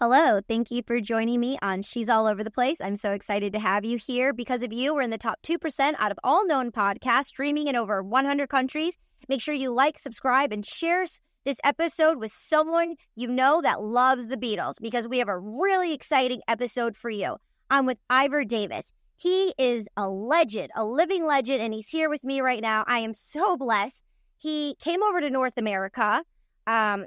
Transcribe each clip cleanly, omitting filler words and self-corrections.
Hello, thank you for joining me on She's All Over the Place. I'm so excited to have you here. Because of you, we're in the top 2% out of all known podcasts, streaming in over 100 countries. Make sure you like, subscribe, and share this episode with someone you know that loves the Beatles, because we have a really exciting episode for you. I'm with Ivor Davis. He is a legend, a living legend, and he's here with me right now. I am so blessed. He came over to North America.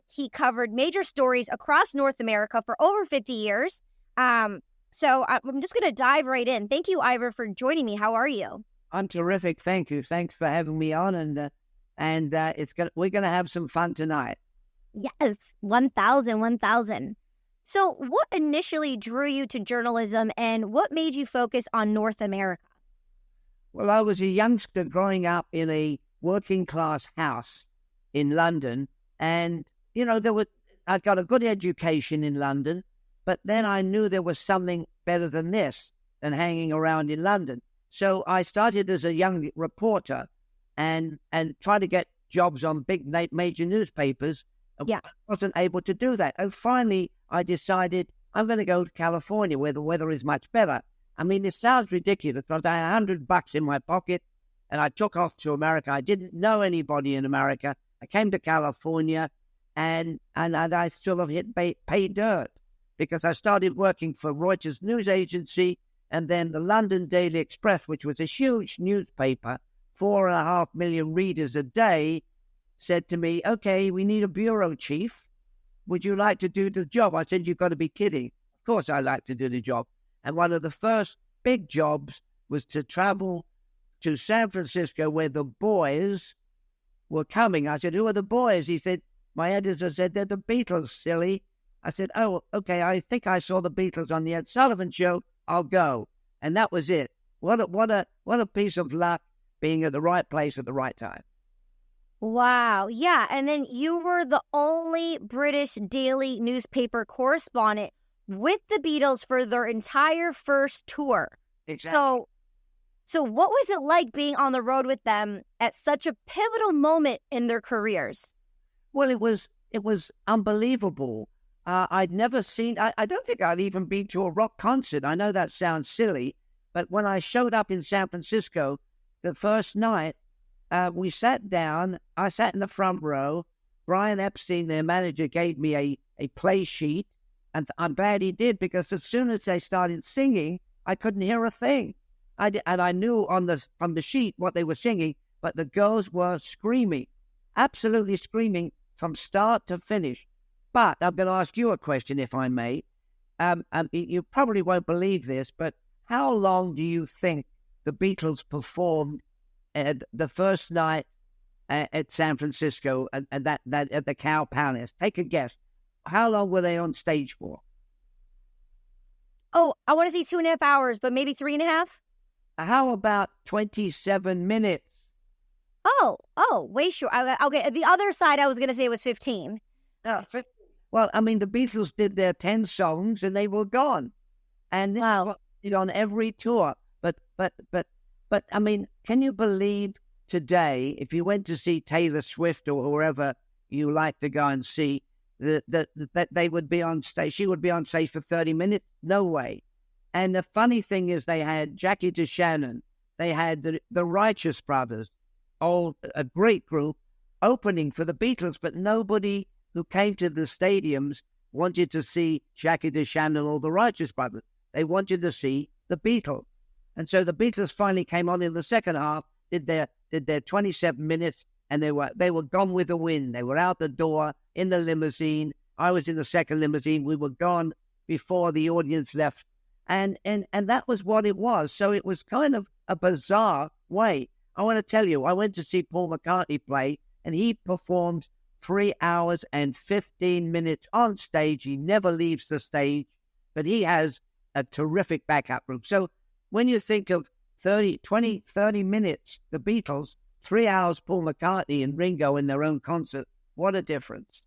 He covered major stories across North America for over 50 years. So I'm just going to dive right in. Thank you, Ivor, for joining me. How are you? I'm terrific. Thank you. Thanks for having me on. And we're going to have some fun tonight. Yes, 1,000. So what initially drew you to journalism, and what made you focus on North America? Well, I was a youngster growing up in a working class house in London. And, you know, I got a good education in London, but then I knew there was something better than this, than hanging around in London. So I started as a young reporter and tried to get jobs on big major newspapers. Yeah. I wasn't able to do that. And finally, I decided I'm going to go to California where the weather is much better. I mean, it sounds ridiculous, but I had $100 in my pocket and I took off to America. I didn't know anybody in America. I came to California and I sort of hit pay dirt because I started working for Reuters news agency and then the London Daily Express, which was a huge newspaper, 4.5 million readers a day, said to me, okay, we need a bureau chief. Would you like to do the job? I said, you've got to be kidding. Of course I like to do the job. And one of the first big jobs was to travel to San Francisco where the boys were coming. I said, who are the boys? He said, my editor said, they're the Beatles, silly. I said, oh, okay, I think I saw the Beatles on the Ed Sullivan Show. I'll go. And that was it. What a piece of luck being at the right place at the right time. Wow. Yeah. And then you were the only British daily newspaper correspondent with the Beatles for their entire first tour. Exactly. So what was it like being on the road with them at such a pivotal moment in their careers? Well, it was unbelievable. I'd never seen, I don't think I'd even been to a rock concert. I know that sounds silly, but when I showed up in San Francisco the first night, we sat down. I sat in the front row. Brian Epstein, their manager, gave me a play sheet, and I'm glad he did because as soon as they started singing, I couldn't hear a thing. I knew from the sheet what they were singing, but the girls were screaming, absolutely screaming from start to finish. But I'm going to ask you a question, if I may. You probably won't believe this, but how long do you think the Beatles performed the first night at San Francisco and that at the Cow Palace? Take a guess. How long were they on stage for? Oh, I want to say 2.5 hours, but maybe 3.5. How about 27 minutes? Oh, way short. Okay, the other side I was going to say was 15. Oh, well, I mean, the Beatles did their 10 songs and they were gone. And this is what they did on every tour. But I mean, can you believe today, if you went to see Taylor Swift or whoever you like to go and see, that they would be on stage, she would be on stage for 30 minutes? No way. And the funny thing is they had Jackie DeShannon, they had the Righteous Brothers, a great group, opening for the Beatles, but nobody who came to the stadiums wanted to see Jackie DeShannon or the Righteous Brothers. They wanted to see the Beatles. And so the Beatles finally came on in the second half, did their 27 minutes, and they were gone with the wind. They were out the door in the limousine. I was in the second limousine. We were gone before the audience left. And that was what it was. So it was kind of a bizarre way. I want to tell you, I went to see Paul McCartney play, and he performed 3 hours and 15 minutes on stage. He never leaves the stage, but he has a terrific backup group. So when you think of 30 minutes, the Beatles, 3 hours, Paul McCartney and Ringo in their own concert, what a difference.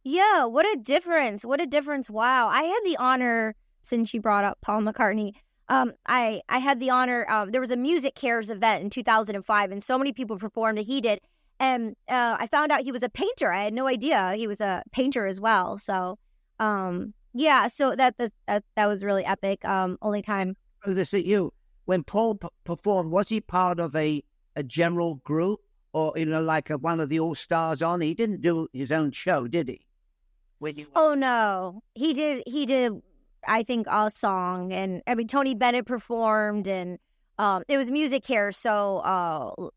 Yeah, what a difference. What a difference. Wow. I had the honor, since you brought up Paul McCartney, I had the honor, there was a Music Cares event in 2005, and so many people performed that he did. And I found out he was a painter. I had no idea he was a painter as well. So, Yeah, so that was really epic. Only time. This at you. When Paul performed, was he part of a general group or, like one of the all-stars on? He didn't do his own show, did he? Oh, no. He did, I think, a song. And, I mean, Tony Bennett performed, and it was Music Hair, so,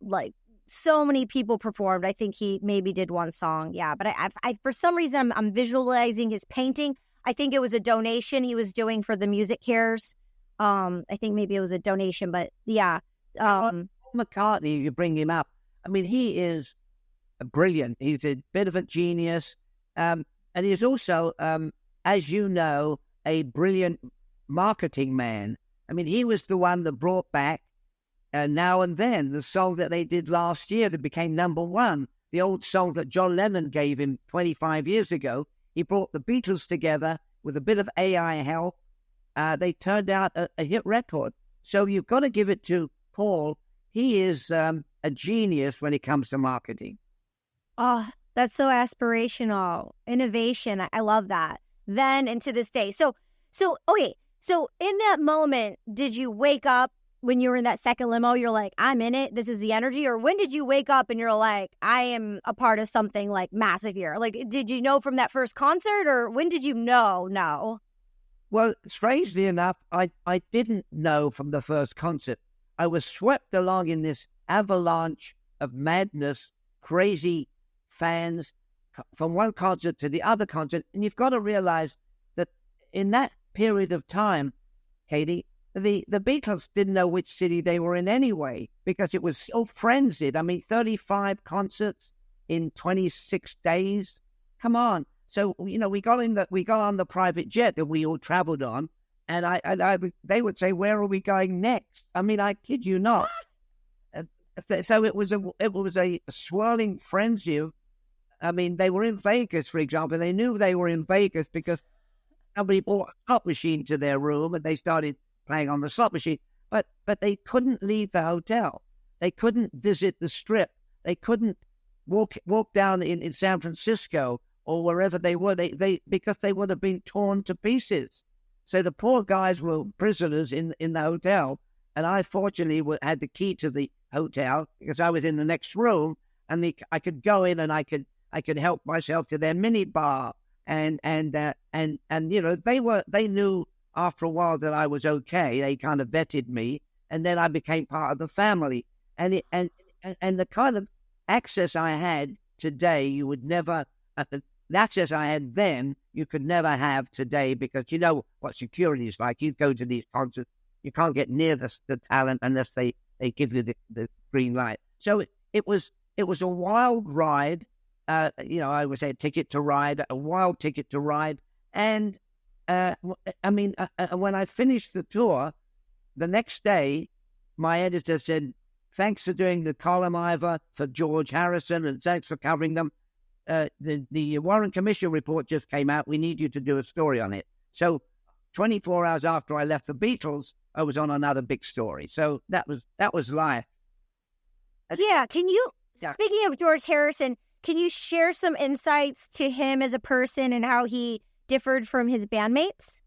so many people performed. I think he maybe did one song, yeah. But I for some reason, I'm visualizing his painting. I think it was a donation he was doing for the Music Cares. I think maybe it was a donation, but yeah. Paul McCartney, you bring him up. I mean, he is brilliant. He's a bit of a genius. And he's also, as you know, a brilliant marketing man. I mean, he was the one that brought back Now and Then, the song that they did last year that became #1, the old song that John Lennon gave him 25 years ago. He brought the Beatles together with a bit of AI help. They turned out a hit record. So you've got to give it to Paul. He is a genius when it comes to marketing. Oh, that's so aspirational. Innovation. I love that. Then and to this day. So okay. So in that moment, did you wake up when you were in that second limo? You're like, I'm in it. This is the energy. Or when did you wake up and you're like, I am a part of something like massive here? Like, did you know from that first concert, or when did you know? No. Well, strangely enough, I didn't know from the first concert. I was swept along in this avalanche of madness, crazy fans from one concert to the other concert. And you've got to realize that in that period of time, Katie, the Beatles didn't know which city they were in anyway, because it was so frenzied. I mean, 35 concerts in 26 days. Come on. So, we got on the private jet that we all traveled on, and they would say, where are we going next? I mean, I kid you not. So it was a swirling frenzy of, I mean, they were in Vegas, for example. They knew they were in Vegas because somebody brought a slot machine to their room and they started playing on the slot machine. But they couldn't leave the hotel. They couldn't visit the Strip. They couldn't walk down in San Francisco or wherever they were, because they would have been torn to pieces. So the poor guys were prisoners in the hotel, and I fortunately had the key to the hotel because I was in the next room, and I could go in and I could help myself to their mini bar, and they knew after a while that I was okay. They kind of vetted me, and then I became part of the family, and the kind of access I had today, you would never. The access I had then, you could never have today, because you know what security is like. You go to these concerts, you can't get near the talent unless they give you the green light. So it was a wild ride. I would say a wild ticket to ride. And when I finished the tour, the next day, my editor said, "Thanks for doing the column, Ivor, for George Harrison, and thanks for covering them. The Warren Commission report just came out. We need you to do a story on it." So 24 hours after I left the Beatles, I was on another big story. So that was life. Yeah. Speaking of George Harrison, can you share some insights to him as a person and how he differed from his bandmates?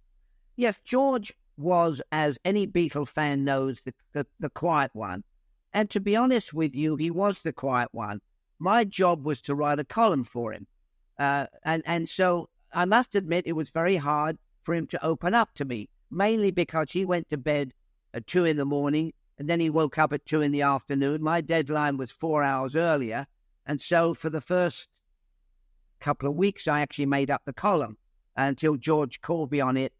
Yes, George was, as any Beatle fan knows, the quiet one. And to be honest with you, he was the quiet one. My job was to write a column for him. And so I must admit it was very hard for him to open up to me, mainly because he went to bed at 2 a.m, and then he woke up at 2 p.m. My deadline was 4 hours earlier. And so for the first couple of weeks, I actually made up the column until George called me on it.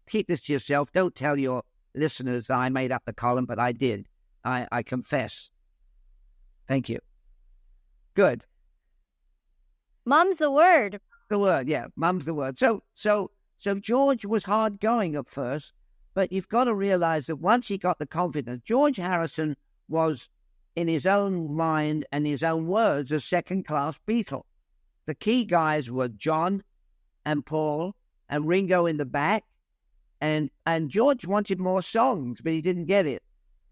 Keep this to yourself. Don't tell your listeners I made up the column, but I did. I confess. Thank you. Good. Mum's the word. The word, yeah. Mum's the word. So George was hard going at first, but you've got to realize that once he got the confidence, George Harrison was, in his own mind and his own words, a second-class Beatle. The key guys were John and Paul and Ringo in the back, and George wanted more songs, but he didn't get it.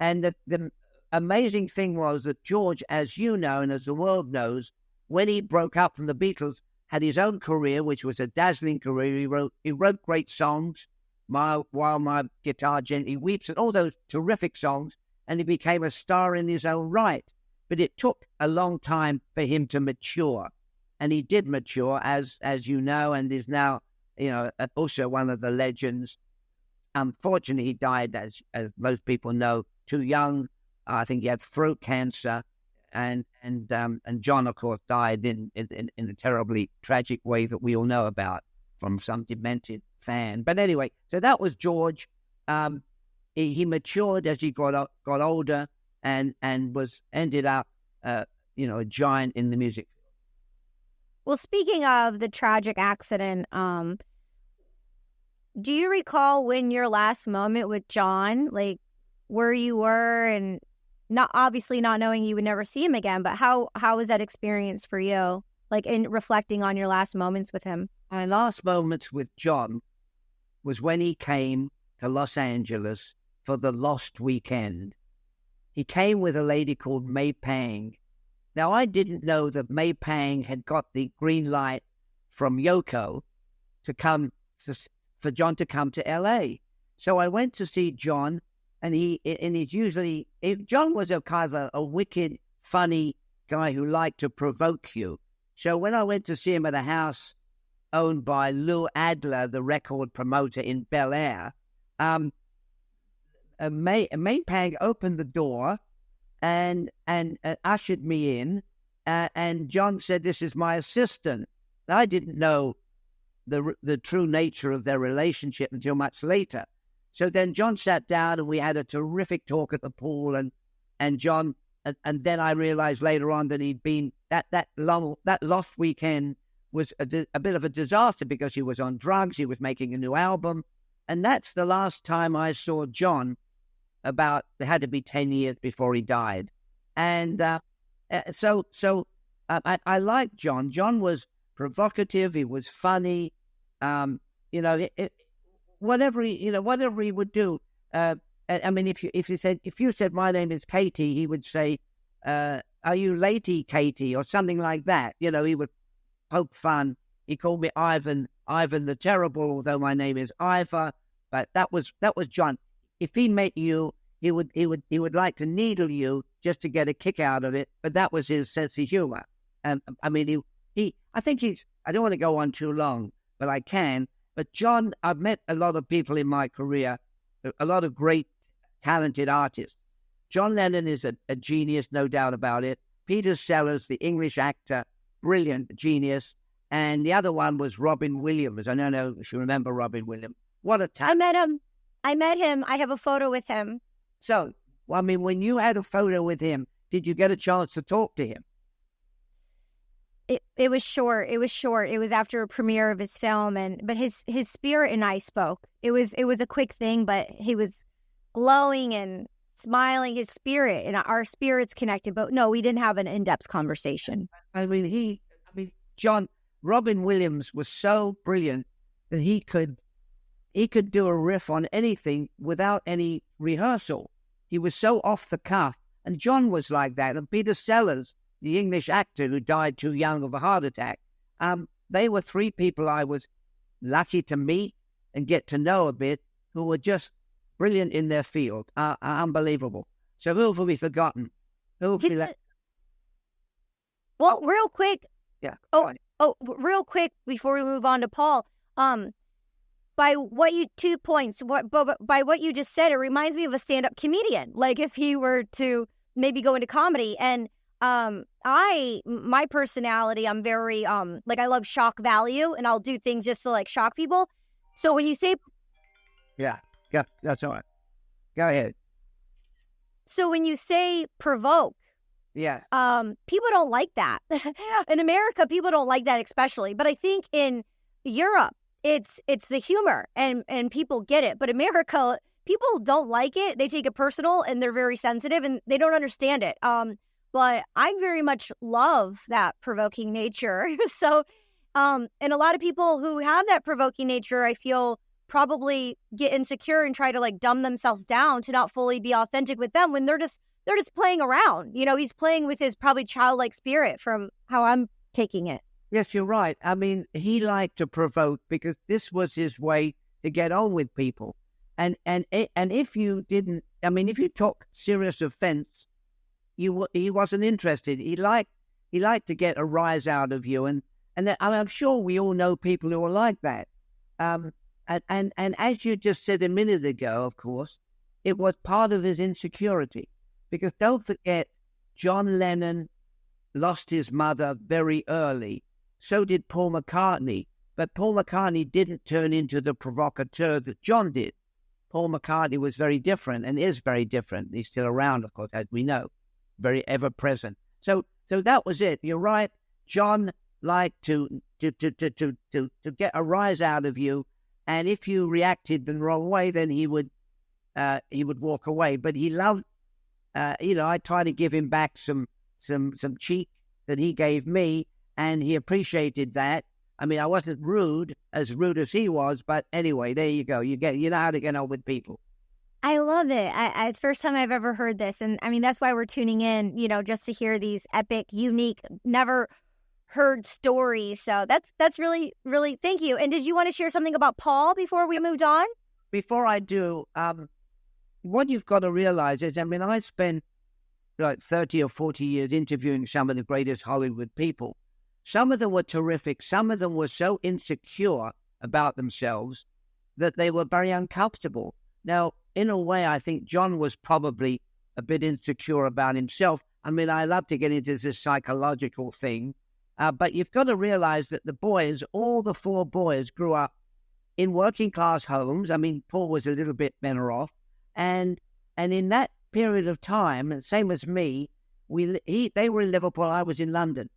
And the amazing thing was that George, as you know and as the world knows, when he broke up from the Beatles, had his own career, which was a dazzling career. He wrote great songs, While My Guitar Gently Weeps, and all those terrific songs, and he became a star in his own right. But it took a long time for him to mature, and he did mature, as you know, and is now, also one of the legends. Unfortunately, he died, as most people know, too young. I think he had throat cancer, and John, of course, died in a terribly tragic way that we all know about from some demented fan. But anyway, so that was George. He matured as he got older, and ended up, a giant in the music field. Well, speaking of the tragic accident, do you recall when your last moment with John, like where you were, and not knowing you would never see him again, but how was that experience for you, like in reflecting on your last moments with him? My last moments with John was when he came to Los Angeles for the Lost Weekend. He came with a lady called May Pang. Now, I didn't know that May Pang had got the green light from Yoko for John to come to L.A. So I went to see John, and John was a kind of a wicked, funny guy who liked to provoke you. So when I went to see him at a house owned by Lou Adler, the record promoter in Bel Air, May Pang opened the door and ushered me in, and John said, "This is my assistant." Now, I didn't know the true nature of their relationship until much later. So then John sat down, and we had a terrific talk at the pool, and John, and then I realized later on that he'd been that Lost Weekend was a bit of a disaster because he was on drugs. He was making a new album, and that's the last time I saw John. It had to be 10 years before he died. And so I liked John. John was provocative. He was funny. Whatever he would do. I mean, if you said my name is Katie, he would say, "Are you Lady Katie?" or something like that. He would poke fun. He called me Ivan the Terrible, although my name is Ivor. But that was John. If he met you, he would like to needle you just to get a kick out of it. But that was his sense of humor. I think I don't want to go on too long, but I can. But John, I've met a lot of people in my career, a lot of great, talented artists. John Lennon is a genius, no doubt about it. Peter Sellers, the English actor, brilliant, genius. And the other one was Robin Williams. I don't know if you remember Robin Williams. What a talent. I met him. I have a photo with him. So, when you had a photo with him, did you get a chance to talk to him? It was short. It was after a premiere of his film, but his spirit and I spoke. It was a quick thing, but he was glowing and smiling. His spirit and our spirits connected. But no, we didn't have an in-depth conversation. Robin Williams was so brilliant that he could do a riff on anything without any rehearsal. He was so off the cuff. And John was like that. And Peter Sellers, the English actor who died too young of a heart attack, they were three people I was lucky to meet and get to know a bit, who were just brilliant in their field, unbelievable. So who have we forgotten? Well, real quick. Yeah. Real quick before we move on to Paul. By what you just said, it reminds me of a stand-up comedian. Like if he were to maybe go into comedy. And my personality, I'm very I love shock value, and I'll do things just to shock people. So when you say, yeah, that's all right. Go ahead. So when you say provoke, yeah, people don't like that. In America, people don't like that, especially. But I think in Europe, it's the humor and people get it. But America, people don't like it. They take it personal and they're very sensitive and they don't understand it. But I very much love that provoking nature. So, and a lot of people who have that provoking nature, I feel probably get insecure and try to dumb themselves down to not fully be authentic with them when they're just playing around. He's playing with his probably childlike spirit from how I'm taking it. Yes, you're right. I mean, he liked to provoke because this was his way to get on with people. And if you didn't, I mean, if you took serious offense, he wasn't interested. He liked to get a rise out of you, and I'm sure we all know people who are like that. And as you just said a minute ago, of course, it was part of his insecurity, because don't forget, John Lennon lost his mother very early. So did Paul McCartney, but Paul McCartney didn't turn into the provocateur that John did. Paul McCartney was very different and is very different. He's still around, of course, as we know, very ever present. So that was it. You're right. John liked to get a rise out of you, and if you reacted the wrong way, then he would walk away. But he loved, I tried to give him back some cheek that he gave me, and he appreciated that. I mean, I wasn't rude as he was, but anyway, there you go. You know how to get on with people. I love it. It's the first time I've ever heard this. And I mean, that's why we're tuning in, just to hear these epic, unique, never heard stories. So that's really, really, thank you. And did you want to share something about Paul before we moved on? Before I do, what you've got to realize is, I mean, I spent like 30 or 40 years interviewing some of the greatest Hollywood people. Some of them were terrific. Some of them were so insecure about themselves that they were very uncomfortable. Now, in a way, I think John was probably a bit insecure about himself. I mean, I love to get into this psychological thing, but you've got to realize that the boys, all the four boys, grew up in working class homes. I mean, Paul was a little bit better off, and in that period of time, same as me, they were in Liverpool. I was in London.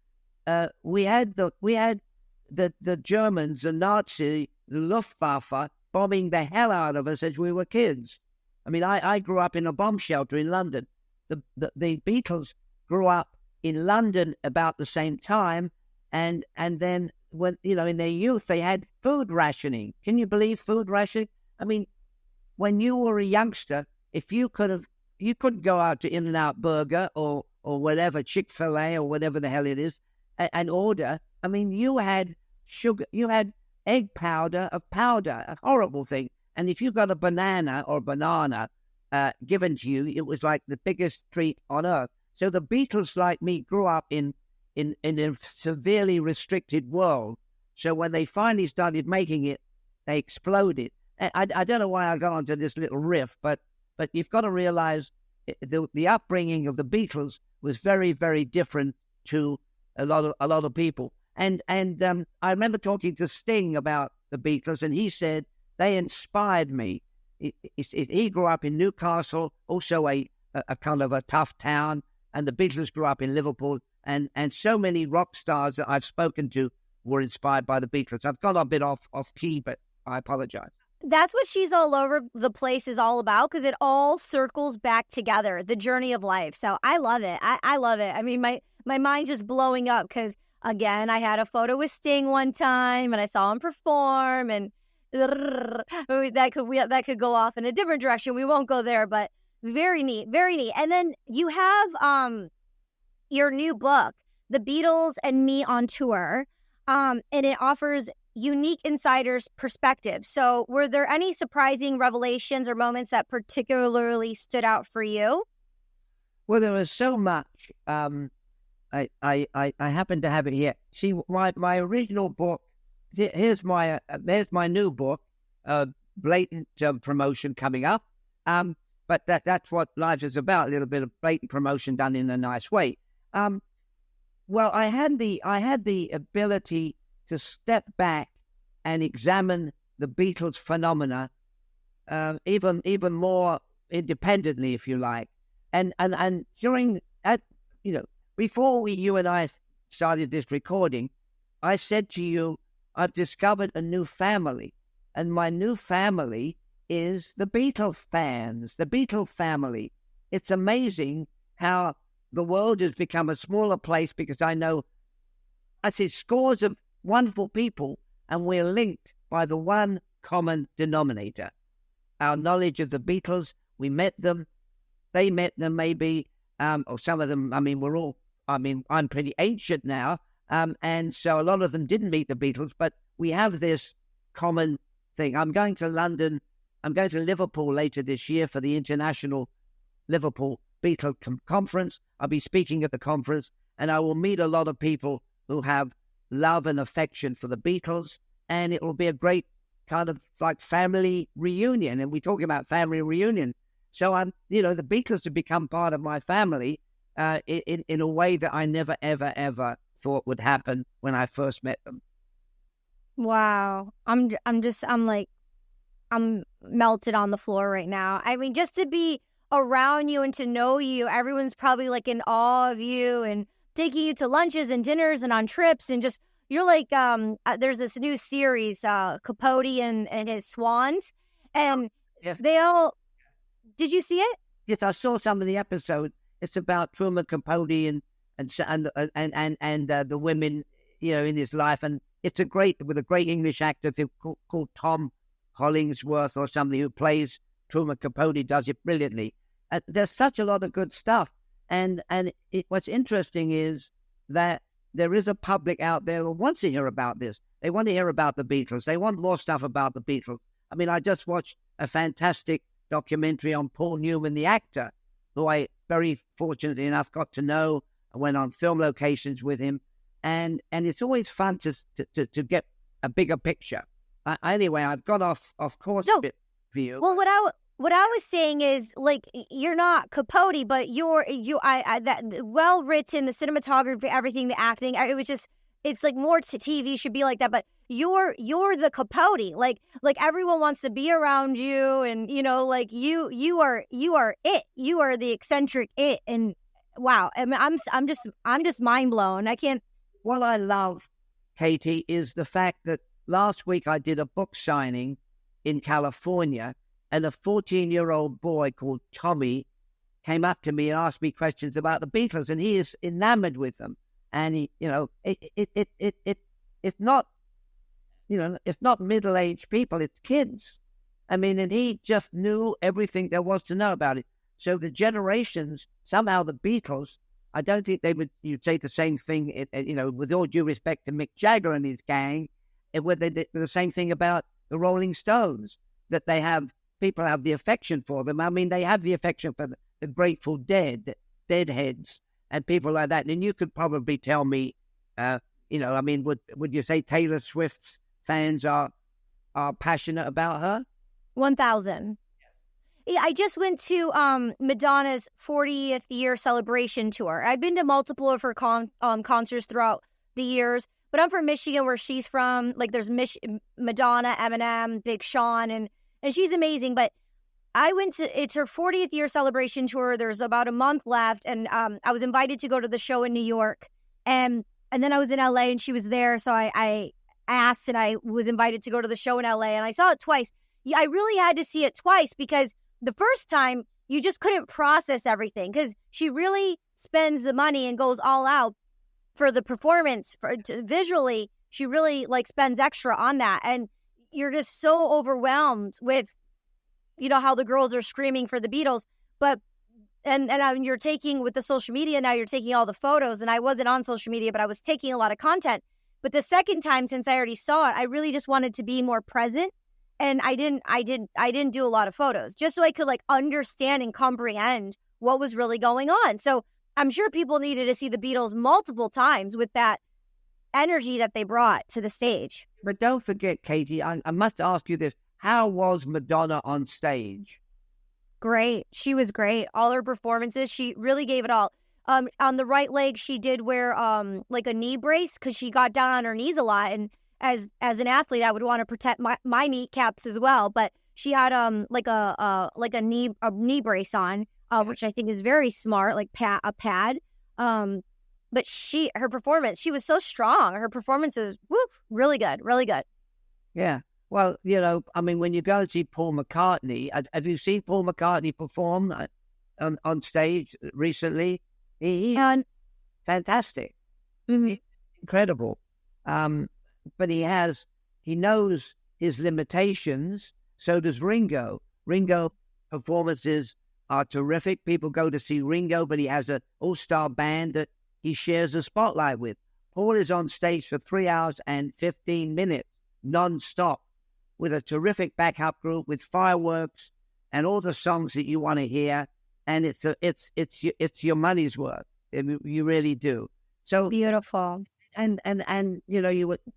We had the Germans, the Nazi, the Luftwaffe bombing the hell out of us as we were kids. I mean, I grew up in a bomb shelter in London. The Beatles grew up in London about the same time, and then when in their youth they had food rationing. Can you believe food rationing? I mean, when you were a youngster, if you couldn't go out to In-N-Out Burger or whatever, Chick-fil-A or whatever the hell it is, and order. I mean, you had sugar, you had egg powder, a horrible thing. And if you got a banana given to you, it was like the biggest treat on earth. So the Beatles, like me, grew up in a severely restricted world. So when they finally started making it, they exploded. I don't know why I got onto this little riff, but you've got to realize the upbringing of the Beatles was very, very different to a lot of people. And I remember talking to Sting about the Beatles, and he said they inspired me. He grew up in Newcastle, also a kind of a tough town, and the Beatles grew up in Liverpool, and so many rock stars that I've spoken to were inspired by the Beatles. I've gone a bit off key, but I apologize. That's what She's All Over the Place is all about, because it all circles back together, the journey of life. So I love it. I love it. I mean, my mind's just blowing up because, again, I had a photo with Sting one time and I saw him perform, and that could go off in a different direction. We won't go there, but very neat, very neat. And then you have your new book, The Beatles and Me on Tour, and it offers unique insider's perspective. So were there any surprising revelations or moments that particularly stood out for you? Well, there was so much. I happen to have it here. See, my original book, here's my new book, blatant promotion coming up. But that's what life is about, a little bit of blatant promotion done in a nice way. Well, I had the ability to step back and examine the Beatles phenomena even more independently, if you like. And during that, before you and I started this recording, I said to you, I've discovered a new family, and my new family is the Beatles fans, the Beatles family. It's amazing how the world has become a smaller place, because I see scores of wonderful people, and we're linked by the one common denominator, our knowledge of the Beatles. We met them, they met them maybe, or some of them, I'm pretty ancient now, And so a lot of them didn't meet the Beatles, but we have this common thing. I'm going to Liverpool later this year for the International Liverpool Beatle Conference. I'll be speaking at the conference, and I will meet a lot of people who have love and affection for the Beatles, and it will be a great kind of like family reunion. And we're talking about family reunion. So the Beatles have become part of my family in a way that I never, ever, ever thought would happen when I first met them. Wow. I'm melted on the floor right now. I mean, just to be around you and to know you, everyone's probably like in awe of you and taking you to lunches and dinners and on trips, and just, you're like, there's this new series, Capote and his Swans, and yes. Did you see it? Yes, I saw some of the episodes. It's about Truman Capote and the women, in his life, and it's with a great English actor called Tom Hollingsworth or somebody who plays Truman Capote, does it brilliantly. There's such a lot of good stuff, and what's interesting is that there is a public out there who wants to hear about this. They want to hear about the Beatles. They want more stuff about the Beatles. I mean, I just watched a fantastic documentary on Paul Newman, the actor, who I very fortunately enough got to know. I went on film locations with him, and it's always fun to get a bigger picture. Anyway, I've got off course a bit for you. Well, what I was saying is, like, you're not Capote, but that well written, the cinematography, everything, the acting. It was just, it's like more to TV should be like that. But you're the Capote, like everyone wants to be around you, and like you are it. You are the eccentric it, and wow. I mean, I'm just mind blown. I can't. What I love, Katie, is the fact that last week I did a book signing in California, and a 14-year-old boy called Tommy came up to me and asked me questions about the Beatles, and he is enamored with them. And he, it's not middle-aged people, it's kids. I mean, and he just knew everything there was to know about it. So the generations, somehow the Beatles, I don't think you'd say the same thing, with all due respect to Mick Jagger and his gang, the same thing about the Rolling Stones, that people have the affection for them. I mean, they have the affection for the Grateful Dead, Deadheads, and people like that. And you could probably tell me, would you say Taylor Swift's fans are passionate about her? 1,000. Yeah, I just went to Madonna's 40th year celebration tour. I've been to multiple of her concerts throughout the years, but I'm from Michigan, where she's from. Like, there's Madonna, Eminem, Big Sean, and she's amazing. But it's her 40th year celebration tour. There's about a month left, and I was invited to go to the show in New York, and then I was in LA, and she was there, so I asked, and I was invited to go to the show in LA, and I saw it twice. I really had to see it twice, because the first time you just couldn't process everything, because she really spends the money and goes all out for the performance. Visually, she really spends extra on that, and you're just so overwhelmed with how the girls are screaming for the Beatles. But and you're taking, with the social media now, you're taking all the photos, and I wasn't on social media, but I was taking a lot of content. But the second time, since I already saw it, I really just wanted to be more present. And I didn't do a lot of photos, just so I could understand and comprehend what was really going on. So I'm sure people needed to see the Beatles multiple times with that energy that they brought to the stage. But don't forget, Katie, I must ask you this. How was Madonna on stage? Great. She was great. All her performances, she really gave it all. On the right leg, she did wear a knee brace, because she got down on her knees a lot, and as an athlete, I would want to protect my kneecaps as well. But she had a knee brace on, which I think is very smart, a pad. But her performance, she was so strong. Her performance is really good, really good. Yeah. Well, when you go and see Paul McCartney, have you seen Paul McCartney perform on stage recently? He's fantastic. Mm-hmm. He's incredible. But he knows his limitations. So does Ringo. Ringo performances are terrific. People go to see Ringo, but he has an all-star band that he shares the spotlight with. Paul is on stage for 3 hours and 15 minutes, non-stop, with a terrific backup group, with fireworks and all the songs that you want to hear, and it's your money's worth. You really do. So beautiful. And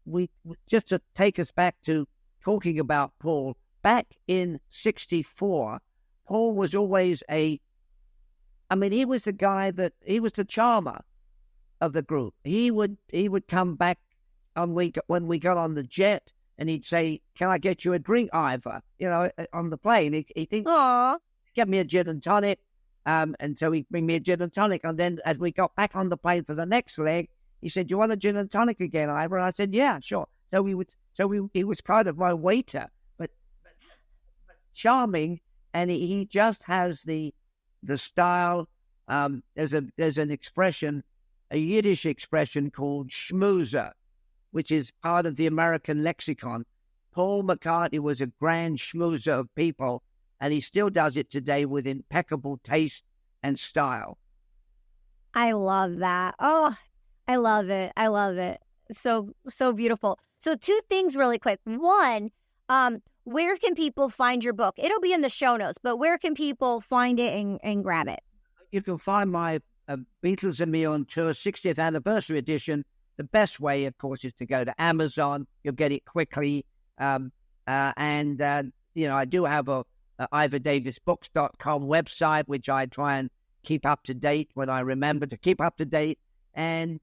we just to take us back to talking about Paul. Back in '64, Paul was always he was the guy he was the charmer of the group. He would come back when we got on the jet, and he'd say, "Can I get you a drink, Ivor?" On the plane. He'd think, "Aww, get me a gin and tonic." And so he'd bring me a gin and tonic. And then as we got back on the plane for the next leg, he said, "Do you want a gin and tonic again, Ivor?" And I said, "Yeah, sure." So he was kind of my waiter, but charming, and he just has the style. There's an expression, a Yiddish expression called schmoozer, which is part of the American lexicon. Paul McCartney was a grand schmoozer of people, and he still does it today with impeccable taste and style. I love that. Oh, I love it. I love it. So beautiful. So 2 things really quick. One, where can people find your book? It'll be in the show notes, but where can people find it and grab it? You can find my Beatles and Me on Tour 60th Anniversary Edition. The best way, of course, is to go to Amazon. You'll get it quickly. I do have a ivordavisbooks.com website, which I try and keep up to date when I remember to keep up to date. And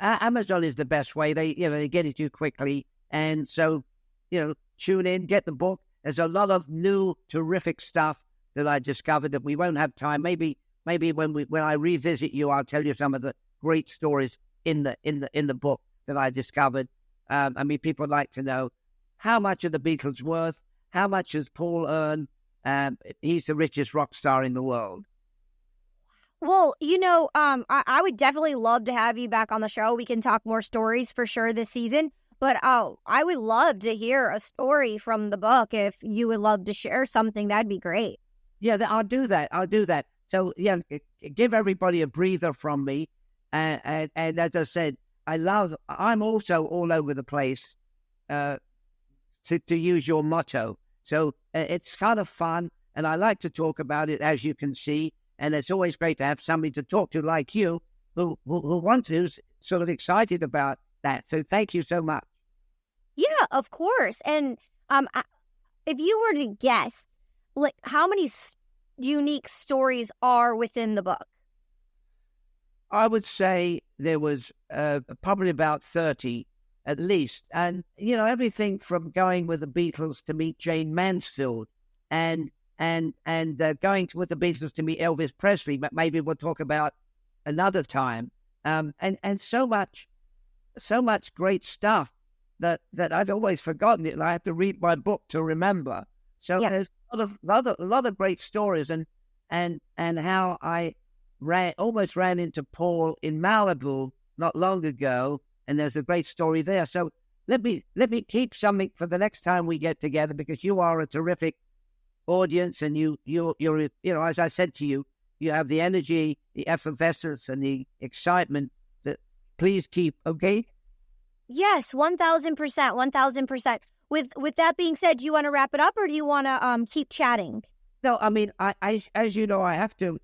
Amazon is the best way. They get it to you quickly. And so, tune in, get the book. There's a lot of new, terrific stuff that I discovered that we won't have time. Maybe when I revisit you, I'll tell you some of the great stories in the book that I discovered. People like to know how much are the Beatles worth? How much has Paul earned? He's the richest rock star in the world. Well, I would definitely love to have you back on the show. We can talk more stories for sure this season. But I would love to hear a story from the book. If you would love to share something, that'd be great. Yeah, I'll do that. So, yeah, give everybody a breather from me. And as I said, I'm also all over the place, to use your motto. So it's kind of fun, and I like to talk about it, as you can see. And it's always great to have somebody to talk to like you who wants to, who's sort of excited about that. So thank you so much. Yeah, of course. And if you were to guess, like, how many unique stories are within the book? I would say there was probably about 30 at least. And, everything from going with the Beatles to meet Jane Mansfield and going with the Beatles to meet Elvis Presley, but maybe we'll talk about another time. And so much great stuff that I've always forgotten it, and I have to read my book to remember. So there's a lot of great stories, and how I almost ran into Paul in Malibu not long ago, and there's a great story there. So let me keep something for the next time we get together, because you are a terrific audience, and you're as I said to you, you have the energy, the effervescence, and the excitement that please keep. Okay. Yes, 1,000%, 1,000%. With that being said, do you want to wrap it up, or do you want to keep chatting? No, I as you know, I have to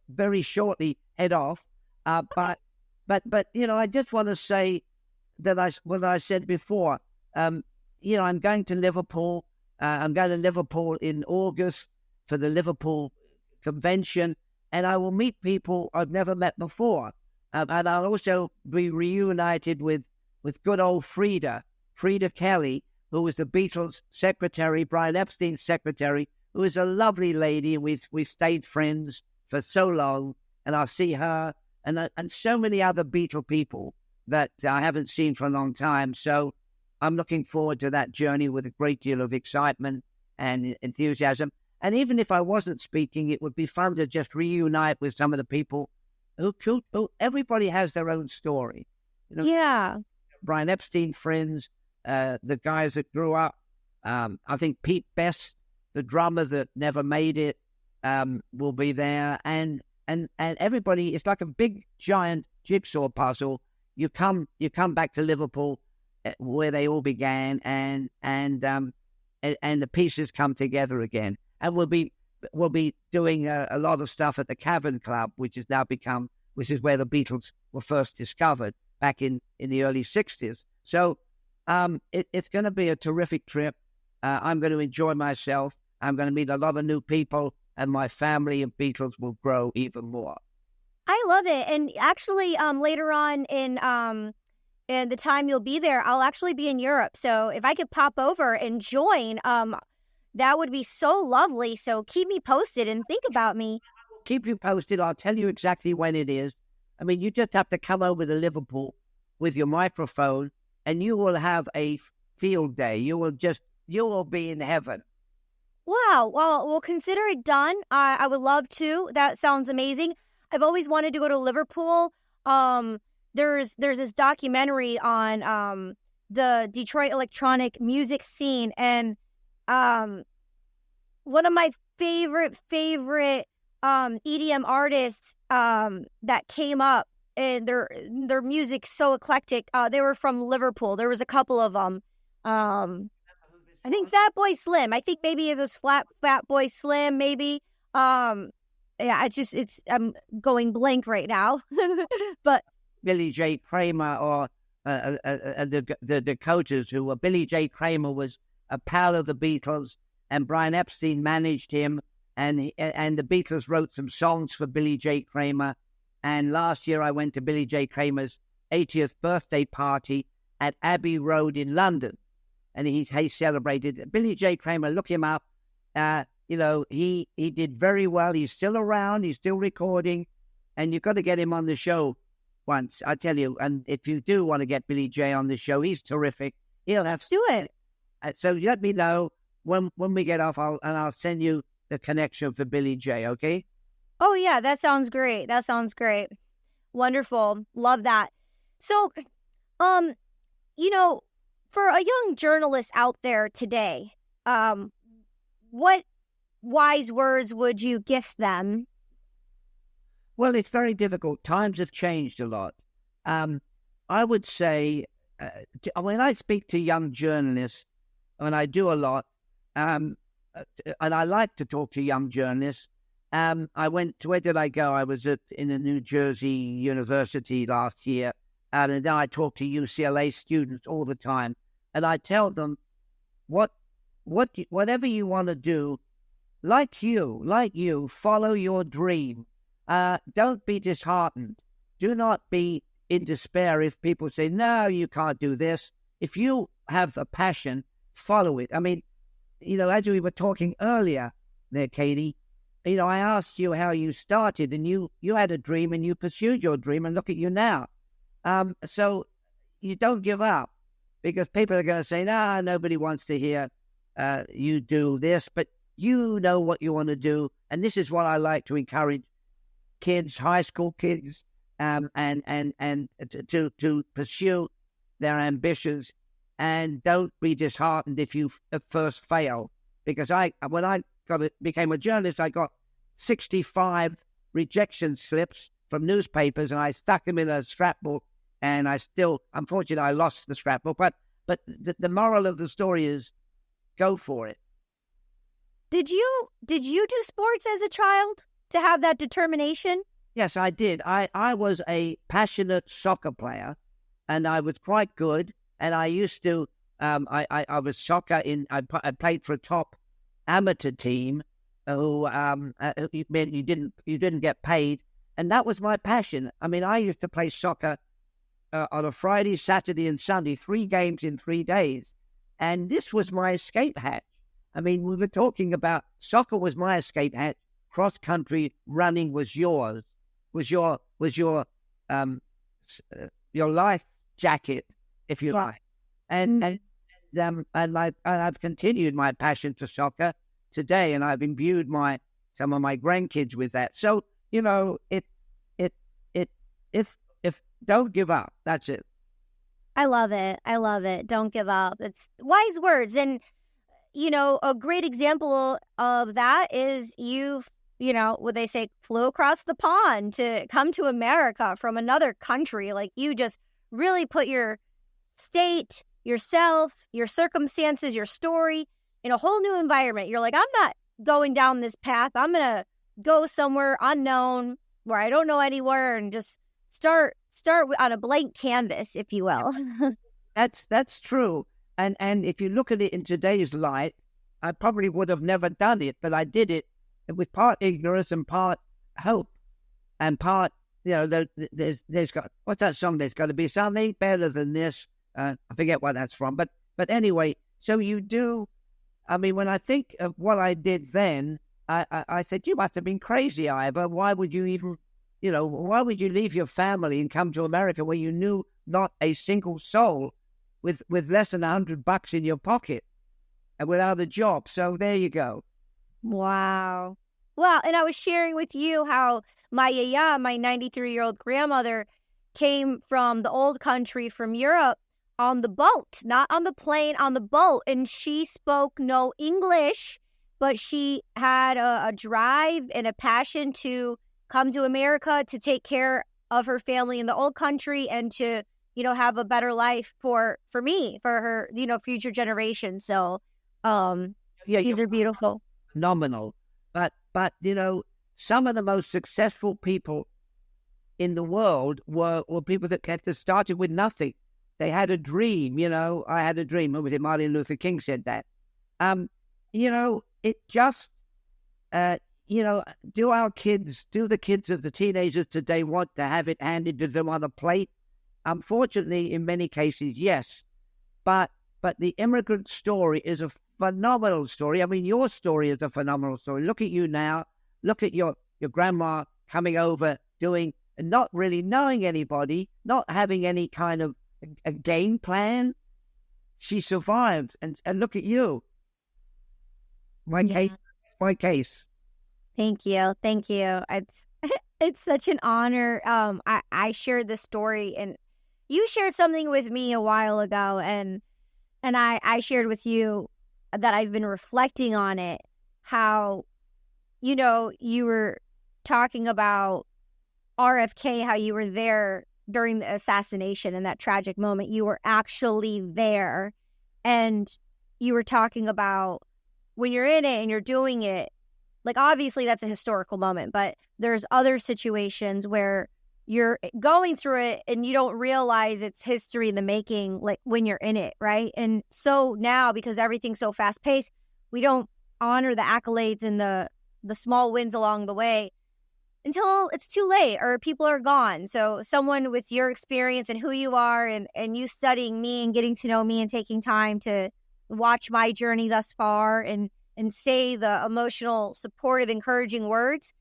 very shortly head off. But I just want to say that what I said before. I'm going to Liverpool. I'm going to Liverpool in August for the Liverpool convention, and I will meet people I've never met before. And I'll also be reunited with good old Frida Kelly, who was the Beatles' secretary, Brian Epstein's secretary, who is a lovely lady, and we've stayed friends for so long. And I'll see her and so many other Beatle people that I haven't seen for a long time. So I'm looking forward to that journey with a great deal of excitement and enthusiasm. And even if I wasn't speaking, it would be fun to just reunite with some of the people who everybody has their own story. Yeah. Brian Epstein friends, the guys that grew up. I think Pete Best, the drummer that never made it, will be there. And everybody, it's like a big, giant jigsaw puzzle. you come back to Liverpool, where they all began, and the pieces come together again. And we'll be doing a lot of stuff at the Cavern Club, which is where the Beatles were first discovered back in the early 60s. So it's going to be a terrific trip. I'm going to enjoy myself. I'm going to meet a lot of new people, and my family of Beatles will grow even more. I love it. And actually, later on in the time you'll be there, I'll actually be in Europe. So if I could pop over and join, that would be so lovely. So keep me posted and think about me. I will keep you posted. I'll tell you exactly when it is. I mean, you just have to come over to Liverpool with your microphone, and you will have a field day. You will be in heaven. Wow. Well, we'll consider it done. I would love to. That sounds amazing. I've always wanted to go to Liverpool. There's this documentary on the Detroit electronic music scene, and one of my favorite EDM artists that came up, and their music's so eclectic. They were from Liverpool. There was a couple of them. I think Fatboy Slim. I think maybe it was Fatboy Slim. Maybe. Yeah, I'm going blank right now. But Billy J. Kramer or the Dakotas, who were Billy J. Kramer was a pal of the Beatles, and Brian Epstein managed him, and the Beatles wrote some songs for Billy J. Kramer. And last year I went to Billy J. Kramer's 80th birthday party at Abbey Road in London, and he celebrated. Billy J. Kramer, look him up. He did very well. He's still around. He's still recording, and you've got to get him on the show once, I tell you. And if you do want to get Billy J on the show, he's terrific. Let's do it. So let me know when we get off, I'll send you the connection for Billy J. Okay? Oh yeah, that sounds great. Wonderful. Love that. So, for a young journalist out there today, what wise words would you gift them? Well, it's very difficult. Times have changed a lot. I would say, when I speak to young journalists, and I do a lot, and I like to talk to young journalists. Where did I go? I was in a New Jersey university last year, and then I talk to UCLA students all the time, and I tell them, whatever you want to do, like you, follow your dream. Don't be disheartened. Do not be in despair if people say, no, you can't do this. If you have a passion, follow it. I mean, as we were talking earlier there, Katie, I asked you how you started, and you had a dream and you pursued your dream, and look at you now. So you don't give up, because people are going to say, nah, nobody wants to hear you do this, but you know what you want to do. And this is what I like to encourage kids, high school kids, and to pursue their ambitions, and don't be disheartened if you at first fail. Because when I became a journalist, I got 65 rejection slips from newspapers, and I stuck them in a scrapbook, and unfortunately, I lost the scrapbook. But the moral of the story is, go for it. Did you do sports as a child to have that determination? Yes, I did. I was a passionate soccer player, and I was quite good. And I used to, I was soccer I played for a top amateur team who meant you didn't get paid, and that was my passion. I mean, I used to play soccer on a Friday, Saturday, and Sunday, 3 games in 3 days, and this was my escape hatch. I mean, we were talking about soccer was my escape hatch. Cross country running was yours. Was your life jacket, if you like. And I've continued my passion for soccer today, and I've imbued some of my grandkids with that. So if don't give up. That's it. I love it. Don't give up. It's wise words, and a great example of that is what they say, flew across the pond to come to America from another country. Like, you just really put your state, yourself, your circumstances, your story in a whole new environment. You're like, I'm not going down this path. I'm going to go somewhere unknown where I don't know anywhere and just start on a blank canvas, if you will. That's true. And if you look at it in today's light, I probably would have never done it, but I did it with part ignorance and part hope, and part, there's got, what's that song? There's got to be something better than this. I forget what that's from, but anyway. So you do. I mean, when I think of what I did then, I said, you must have been crazy, Ivor. Why would you even, why would you leave your family and come to America where you knew not a single soul, with less than $100 in your pocket and without a job? So there you go. Wow. Well, and I was sharing with you how my yaya, my 93-year-old grandmother, came from the old country, from Europe, on the boat, not on the plane, on the boat. And she spoke no English, but she had a drive and a passion to come to America to take care of her family in the old country and to, have a better life for me, for her, future generations. So, these are beautiful. Phenomenal. But, some of the most successful people in the world were people that started with nothing. They had a dream, I had a dream. What was it? Martin Luther King said that. It just, do the kids of the teenagers today want to have it handed to them on a plate? Unfortunately, in many cases, yes. But the immigrant story is a phenomenal story. I mean, your story is a phenomenal story. Look at you now. Look at your grandma coming over, doing, and not really knowing anybody, not having any kind of a game plan. She survived, and look at you. My case. Thank you. It's such an honor. I shared this story, and you shared something with me a while ago, and I shared with you that I've been reflecting on it. How, you were talking about RFK, how you were there during the assassination and that tragic moment. You were actually there, and you were talking about when you're in it and you're doing it, like, obviously that's a historical moment, but there's other situations where you're going through it and you don't realize it's history in the making, like when you're in it, right? And so now, because everything's so fast paced, we don't honor the accolades and the small wins along the way until it's too late or people are gone. So someone with your experience and who you are, and you studying me and getting to know me and taking time to watch my journey thus far and say the emotional, supportive, encouraging words,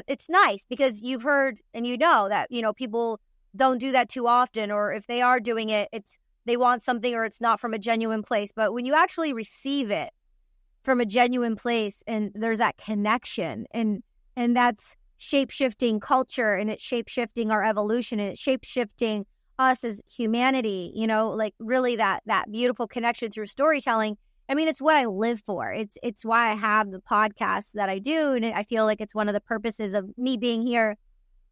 it's nice because you've heard and that, people don't do that too often, or if they are doing it, they want something or it's not from a genuine place. But when you actually receive it from a genuine place and there's that connection, and that's shape-shifting culture, and it's shape-shifting our evolution, and it's shape-shifting us as humanity, like really that beautiful connection through storytelling. I mean, it's what I live for. It's why I have the podcast that I do. And I feel like it's one of the purposes of me being here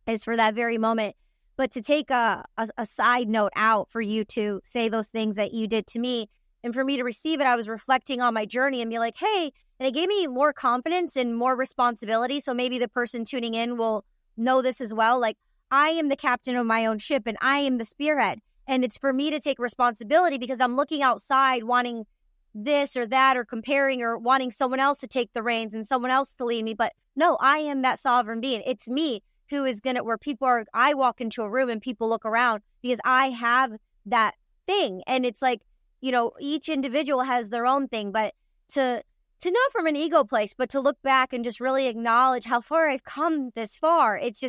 is for that very moment. But to take a side note out for you to say those things that you did to me, and for me to receive it, I was reflecting on my journey and be like, hey, and it gave me more confidence and more responsibility. So maybe the person tuning in will know this as well. Like, I am the captain of my own ship and I am the spearhead. And it's for me to take responsibility because I'm looking outside wanting this or that or comparing or wanting someone else to take the reins and someone else to lead me. But no, I am that sovereign being. It's me who is going to, where people are, I walk into a room and people look around because I have that thing. And it's like, each individual has their own thing, but to not from an ego place, but to look back and just really acknowledge how far I've come this far. It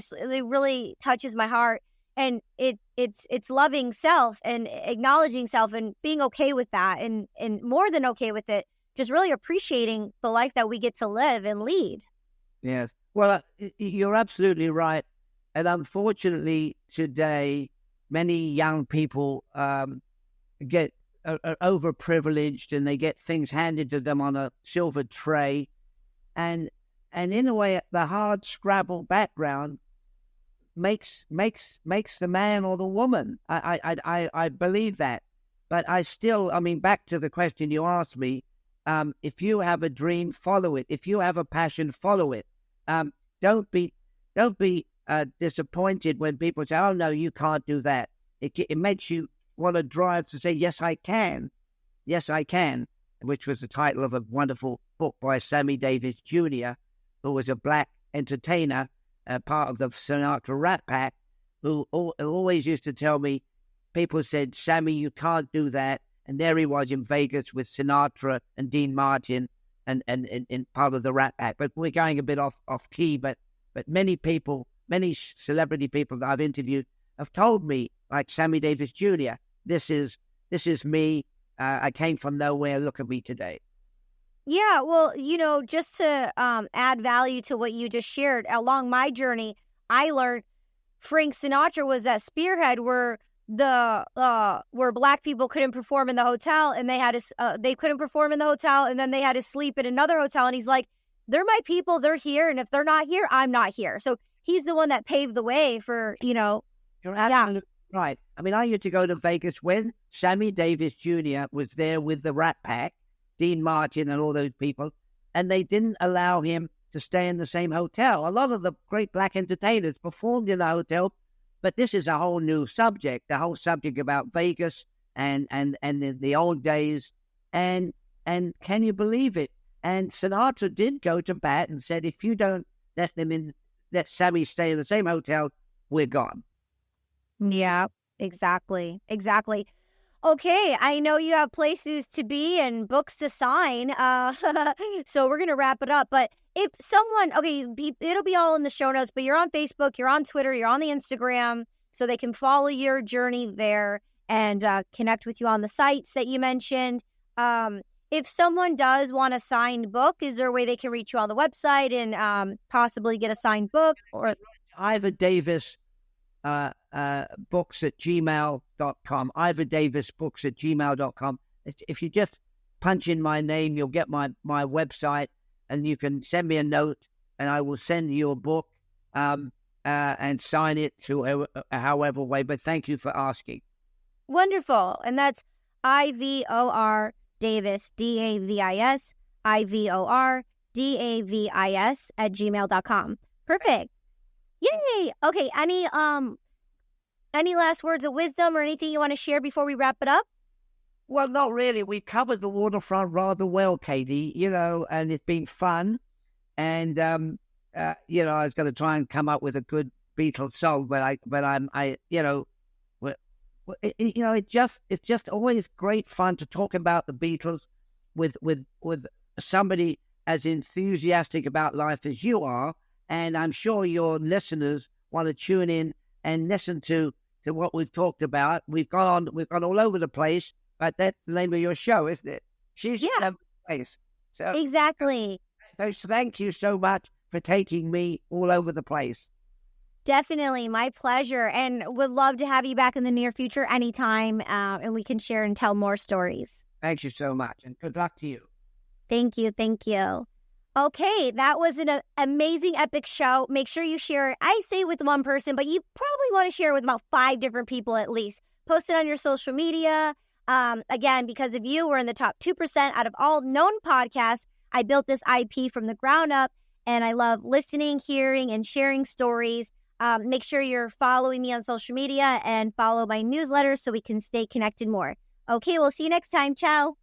really touches my heart. And it's loving self and acknowledging self and being okay with that, and more than okay with it, just really appreciating the life that we get to live and lead. Yes. Well, you're absolutely right. And unfortunately, today, many young people get are overprivileged, and they get things handed to them on a silver tray. And in a way, the hard scrabble background, makes the man or the woman. I believe that. But I still, back to the question you asked me, if you have a dream, follow it. If you have a passion, follow it. Don't be disappointed when people say, "Oh no, you can't do that." It makes you want to drive to say, "Yes, I can. Yes, I can," which was the title of a wonderful book by Sammy Davis Jr., who was a black entertainer, part of the Sinatra Rat Pack, who always used to tell me, people said, "Sammy, you can't do that." And there he was in Vegas with Sinatra and Dean Martin and part of the Rat Pack. But we're going a bit off key. But many people, many celebrity people that I've interviewed have told me, like Sammy Davis Jr., this is me. I came from nowhere. Look at me today. Yeah, well, just to add value to what you just shared, along my journey, I learned Frank Sinatra was that spearhead where where black people couldn't perform in the hotel, and they couldn't perform in the hotel, and then they had to sleep in another hotel. And he's like, "They're my people. They're here, and if they're not here, I'm not here." So he's the one that paved the way for You're absolutely right. I used to go to Vegas when Sammy Davis Jr. was there with the Rat Pack, Dean Martin and all those people, and they didn't allow him to stay in the same hotel. A lot of the great black entertainers performed in the hotel, but this is a whole new subject, the whole subject about Vegas and the old days. And can you believe it? And Sinatra did go to bat and said, if you don't let Sammy stay in the same hotel, we're gone. Yeah, exactly. Okay, I know you have places to be and books to sign, so we're going to wrap it up. But if someone, it'll be all in the show notes, but you're on Facebook, you're on Twitter, you're on the Instagram, so they can follow your journey there and connect with you on the sites that you mentioned. If someone does want a signed book, is there a way they can reach you on the website and possibly get a signed book? Or Ivor Davis books at gmail.com. Ivor Davis books at gmail.com. If you just punch in my name, you'll get my website, and you can send me a note, and I will send you a book and sign it to however way. But thank you for asking. Wonderful. And that's Ivor Davis, Davis, Ivor Davis at gmail.com. Perfect. Yay! Okay, any last words of wisdom or anything you want to share before we wrap it up? Well, not really. We covered the waterfront rather well, Katie, and it's been fun. And, I was going to try and come up with a good Beatles song, it's just always great fun to talk about the Beatles with somebody as enthusiastic about life as you are. And I'm sure your listeners want to tune in and listen to what we've talked about. We've gone all over the place, but that's the name of your show, isn't it? She's all over the place. So exactly. So thank you so much for taking me all over the place. Definitely, my pleasure, and would love to have you back in the near future anytime, and we can share and tell more stories. Thank you so much, and good luck to you. Thank you. Okay, that was an amazing, epic show. Make sure you share it. I say with one person, but you probably want to share it with about 5 different people at least. Post it on your social media. Again, because of you, we're in the top 2% out of all known podcasts. I built this IP from the ground up, and I love listening, hearing, and sharing stories. Make sure you're following me on social media and follow my newsletter so we can stay connected more. Okay, we'll see you next time. Ciao.